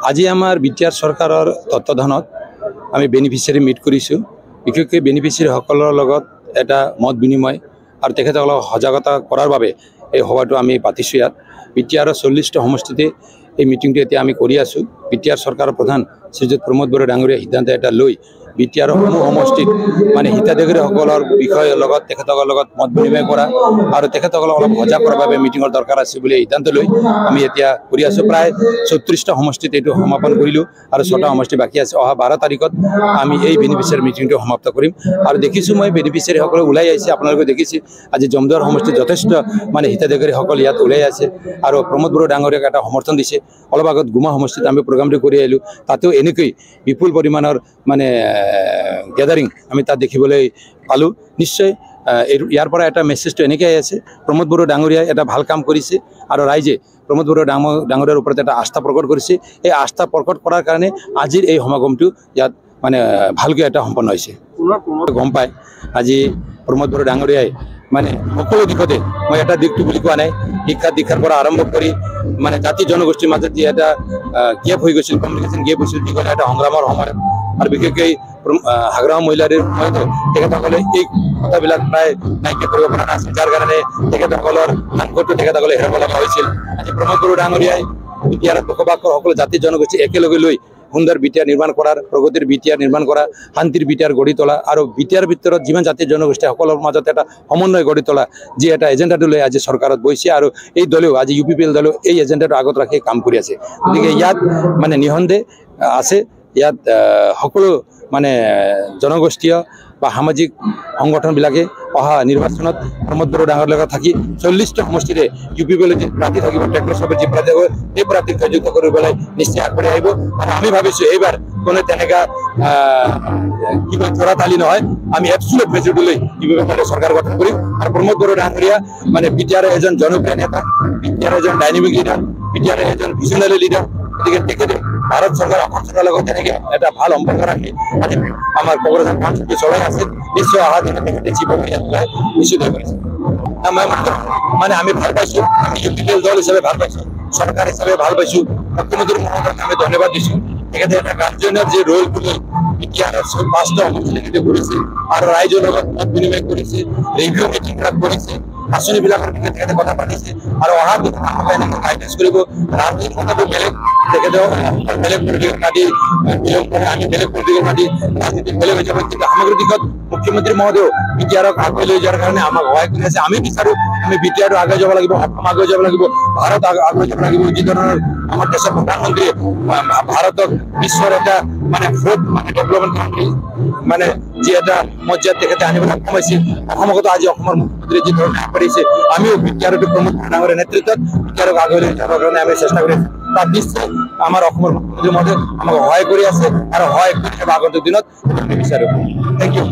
আজি আমাৰ বিটিআৰ চৰকাৰৰ তত্ত্বাৱধানত আমি বেনিফিচিয়াৰী মিট কৰিছোঁ। বিশেষকৈ বেনিফিচিয়াৰীসকলৰ লগত এটা মত বিনিময় আৰু তেখেতসকলক সজাগতা কৰাৰ বাবে এই সভাটো আমি পাতিছোঁ। ইয়াত বিটিআৰৰ 40টা সমষ্টিতে এই মিটিংটো এতিয়া আমি কৰি আছোঁ। বিটিআৰ চৰকাৰৰ প্ৰধান শ্ৰীযুত প্ৰমোদ বড়ো ডাঙৰীয়াই সিদ্ধান্ত এটা লৈ বিটিআৰৰ সমূহ সমষ্টিত মানে হিতাধিকাৰীসকলৰ বিষয়ৰ লগত তেখেতসকলৰ লগত মত বিনিময় কৰা আৰু তেখেতসকলক অলপ সজাগ কৰাৰ বাবে মিটিঙৰ দৰকাৰ আছে বুলি সিদ্ধান্ত লৈ আমি এতিয়া কৰি আছোঁ। প্ৰায় 34টা সমষ্টিত এইটো সমাপন কৰিলোঁ আৰু 6টা সমষ্টি বাকী আছে। অহা 12 তাৰিখত আমি এই বেনিফিচিয়াৰী মিটিংটো সমাপ্ত কৰিম। আৰু দেখিছোঁ মই বেনিফিচিয়াৰীসকলে ওলাই আহিছে, আপোনালোকে দেখিছে আজি জমদুৱাৰ সমষ্টিত যথেষ্ট মানে হিতাধিকাৰীসকল ইয়াত ওলাই আছে আৰু প্ৰমোদ বড়ো ডাঙৰীয়াক এটা সমৰ্থন দিছে। অলপ আগত গুমা সমষ্টিত আমি প্ৰগ্ৰামটো কৰি আহিলোঁ, তাতেও এনেকৈ বিপুল পৰিমাণৰ মানে গেদাৰিং আমি তাত দেখিবলৈ পালোঁ। নিশ্চয় ইয়াৰ পৰা এটা মেছেজটো এনেকৈ আছে, প্ৰমোদ বড়ো ডাঙৰীয়াই এটা ভাল কাম কৰিছে আৰু ৰাইজে প্ৰমোদ বড়ো ডাঙৰীয়াৰ ওপৰত এটা আস্থা প্ৰকট কৰিছে। এই আস্থা প্ৰকট কৰাৰ কাৰণে আজিৰ এই সমাগমটো ইয়াত মানে ভালকৈ এটা সম্পন্ন হৈছে। গম পায় আজি প্ৰমোদ বড়ো ডাঙৰীয়াই মানে সকলো দিশতে মই এটা দিশটো বুলি কোৱা নাই, শিক্ষা দীক্ষাৰ পৰা আৰম্ভ কৰি মানে জাতি জনগোষ্ঠীৰ মাজত যি এটা গেপ হৈ গৈছিল, কমিউনিকেশ্যন গেপ হৈছিল, যিকোনো এটা সংগ্ৰামৰ সময়ত আৰু বিশেষকৈ হাগ্ৰাম মহিলাৰ সময়তো তেখেতসকলে এই কথাবিলাক প্ৰায় নাইকিয়া কৰিব পৰা নাছিল, যাৰ কাৰণে তেখেতসকলৰ সাংসদটো তেখেতসকলে হেৰাব লগা হৈছিল। আজি প্ৰমোদ বড়ো ডাঙৰীয়াই বিটিআৰত বসবাস কৰা সকলো জাতি জনগোষ্ঠী একেলগে লৈ সুন্দৰ বিটিআৰ নিৰ্মাণ কৰাৰ, প্ৰগতিৰ বিটিআৰ নিৰ্মাণ কৰা, শান্তিৰ বিটিআৰ গঢ়ি তোলা আৰু বিটিআৰ ভিতৰত যিমান জাতি জনগোষ্ঠী সকলৰ মাজত এটা সমন্বয় গঢ়ি তোলা যি এটা এজেণ্ডাটো লৈ আজি চৰকাৰত বহিছে আৰু এই দলেও আজি UPPL দলেও এই এজেণ্ডাটো আগত ৰাখি কাম কৰি আছে। গতিকে ইয়াত মানে নিঃসন্দেহ আছে, ইয়াত সকলো মানে জনগোষ্ঠীয় বা সামাজিক সংগঠনবিলাকে অহা নিৰ্বাচনত প্ৰমোদ বড়ো ডাঙৰীয়াৰ লগত থাকি 40টা সমষ্টিৰে UPPL প্ৰাৰ্থী থাকিব, টেকন'চপৰ যি প্ৰাৰ্থী হ'ব সেই প্ৰাৰ্থীক সংযুক্ত কৰিবলৈ নিশ্চয় আগবাঢ়ি আহিব। আৰু আমি ভাবিছোঁ এইবাৰ কোনো তেনেকুৱা কিবা থৰাতালি নহয়, আমি এবছলুট মেজৰিটি লৈ UPPL চৰকাৰ গঠন কৰিম। আৰু প্ৰমোদ বড়ো ডাঙৰীয়া মানে বিটিআৰৰ এজন জনপ্ৰিয় নেতা, বিটিআৰৰ এজন ডাইনামিক লিডাৰ, বিটিআৰৰ এজন ভিজনেৰী লিডাৰ। গতিকে তেখেতে ভাৰত চৰকাৰ অসম চৰকাৰৰ লগত তেনেকৈ এটা ভাল সম্পৰ্ক ৰাখি আজি আমাৰ কংগ্ৰেছৰ কামচুটি চলাই আছে। নিশ্চয় অহা দিনত তেখেতে যি প্ৰক্ৰিয়া চলাই নিশ্চিত কৰিছে। মানে আমি ভাল পাইছোঁ, আমি UPPL দল হিচাপে ভাল পাইছোঁ, চৰকাৰ হিচাপে ভাল পাইছোঁ, মুখ্যমন্ত্ৰী মহোদয়ক আমি ধন্যবাদ দিছোঁ। তেখেতে এটা গাৰ্জেনৰ যি ৰোলটো লৈ বিটিআৰৰ 5টা সমষ্টি কৰিছে আৰু ৰাইজৰ লগত মত বিনিময় কৰিছে, ৰিভিউ মিটিংবিলাক কৰিছে, আঁচনিবিলাকৰ বিষয়ে তেখেতে কথা পাতিছে আৰু অহা দিনত আমাক এনেকৈ গাইডেন্স কৰিব। ৰাজনীতিৰ কথাটো বেলেগ, তেখেতেও বেলেগ পলিটিকেল পাৰ্টি বিলং কৰে, আমি বেলেগ পলিটিকেল পাৰ্টি, ৰাজনীতি বেলেগ হৈ যাব। কিন্তু সমগ্ৰ দিশত মুখ্যমন্ত্ৰী মহোদয় বিটিআৰক আগুৱাই লৈ যোৱাৰ কাৰণে আমাক সহায় কৰি আছে। আমি বিচাৰোঁ আমি বিটিআৰটো আগুৱাই যাব লাগিব, অসম আগুৱাই যাব লাগিব, ভাৰত আগুৱাই যাব লাগিব। যি ধৰণৰ আমাৰ দেশৰ প্ৰধানমন্ত্ৰীয়ে ভাৰতক বিশ্বৰ এটা মানে ফ'ৰ্থ মানে ডেভেলপমেণ্ট কাণ্ট্ৰি মানে যি এটা মৰ্যাদা তেখেতে আনিবলৈ সক্ষম হৈছিল, অসমতো আজি অসমৰ মুখ্যমন্ত্ৰীয়ে যি ধৰণে আগবাঢ়িছে আমিও বিটিআৰটো প্ৰমোদ ডাঙৰীয়াৰ নেতৃত্বত বিটিআৰক আগুৱাই লৈ যাবৰ কাৰণে আমি চেষ্টা কৰি আছোঁ। তাত নিশ্চয় আমাৰ অসমৰ মুখ্যমন্ত্ৰী মহোদয় আমাক সহায় কৰি আছে আৰু সহায় কৰি আগন্তুক দিনত আমি বিচাৰোঁ। Thank U.